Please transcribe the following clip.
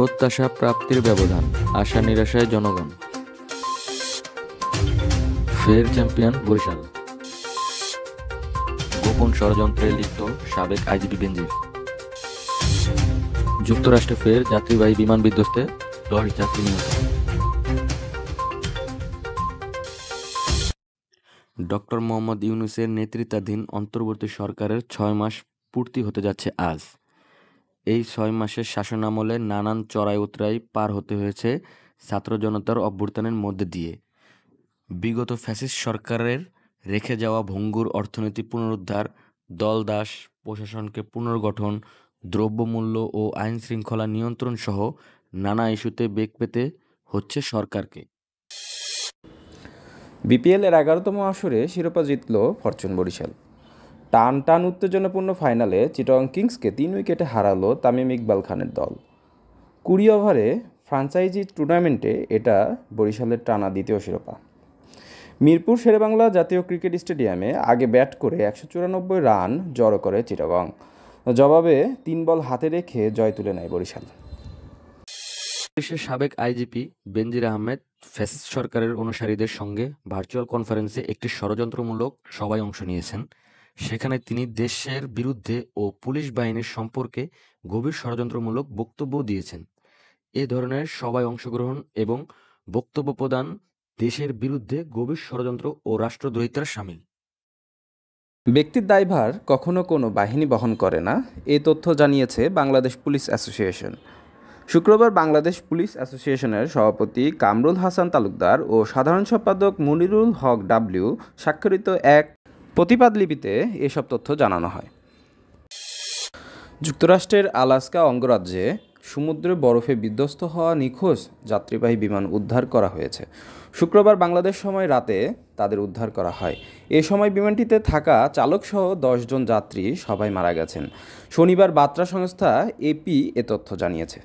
প্রত্যাশা প্রাপ্তির ব্যবধান, আশা নিরাশায় জনগণ। ফের চ্যাম্পিয়ন বরিশাল, গোপন ষড়যন্ত্রে লিপ্ত সাবেক আইজিপি বেনজির। যুক্তরাষ্ট্রে ফের যাত্রীবাহী বিমান বিধ্বস্তে 10 যাত্রী নিহত। ডক্টর মোহাম্মদ ইউনূসের নেতৃত্বাধীন অন্তর্বর্তী সরকারের 6 মাস পূর্তি হতে যাচ্ছে আজ। এই 6 মাসের শাসনামলে নানান চড়াই উতরাই পার হতে হয়েছে ছাত্র জনতার অভ্যুত্থানের মধ্যে দিয়ে। বিগত ফ্যাসিস্ট সরকারের রেখে যাওয়া ভঙ্গুর অর্থনীতি পুনরুদ্ধার, দলদাস প্রশাসনকে পুনর্গঠন, দ্রব্যমূল্য ও আইন শৃঙ্খলা নিয়ন্ত্রণ সহ নানা ইস্যুতে বেগ পেতে হচ্ছে সরকারকে। বিপিএলের 11তম আসরে শিরোপা জিতল ফরচুন বরিশাল। টান টান উত্তেজনাপূর্ণ ফাইনালে চিটাগং কিংসকে 3 উইকেটে হারালো তামিম ইকবাল খানের দল। 20 ওভারে ফ্র্যাঞ্চাইজি টুর্নামেন্টে এটা বরিশালের টানা দ্বিতীয় শিরোপা। মিরপুর শেরেবাংলা জাতীয় ক্রিকেট স্টেডিয়ামে আগে ব্যাট করে 194 রান জড়ো করে চিটাগং। জবাবে 3 বল হাতে রেখে জয় তুলে নেয় বরিশাল। পুলিশের সাবেক আইজিপি বেনজির আহমেদ ফ্যাসিস্ট সরকারের অনুসারীদের সঙ্গে ভার্চুয়াল কনফারেন্সে একটি ষড়যন্ত্রমূলক সভায় অংশ নিয়েছেন। সেখানে তিনি দেশের বিরুদ্ধে ও পুলিশ বাহিনীর সম্পর্কে গভীর ষড়যন্ত্রমূলক বক্তব্য দিয়েছেন। এ ধরনের সভায় অংশগ্রহণ এবং বক্তব্য প্রদান দেশের বিরুদ্ধে গভীর ষড়যন্ত্র ও রাষ্ট্রদ্রোহিতার শামিল। ব্যক্তির দায়ভার কখনো কোনো বাহিনী বহন করে না, এ তথ্য জানিয়েছে বাংলাদেশ পুলিশ অ্যাসোসিয়েশন। শুক্রবার বাংলাদেশ পুলিশ অ্যাসোসিয়েশনের সভাপতি কামরুল হাসান তালুকদার ও সাধারণ সম্পাদক মুনিরুল হক ডাব্লিউ স্বাক্ষরিত এক প্রতিবাদলিপিতে এসব তথ্য জানানো হয়। যুক্তরাষ্ট্রের আলাস্কা অঙ্গরাজ্যে সমুদ্রে বরফে বিধ্বস্ত হওয়া নিখোঁজ যাত্রীবাহী বিমান উদ্ধার করা হয়েছে। শুক্রবার বাংলাদেশ সময় রাতে তাদের উদ্ধার করা হয়। এ সময় বিমানটিতে থাকা চালকসহ 10 জন যাত্রী সবাই মারা গেছেন। শনিবার বার্তা সংস্থা এপি এ তথ্য জানিয়েছে।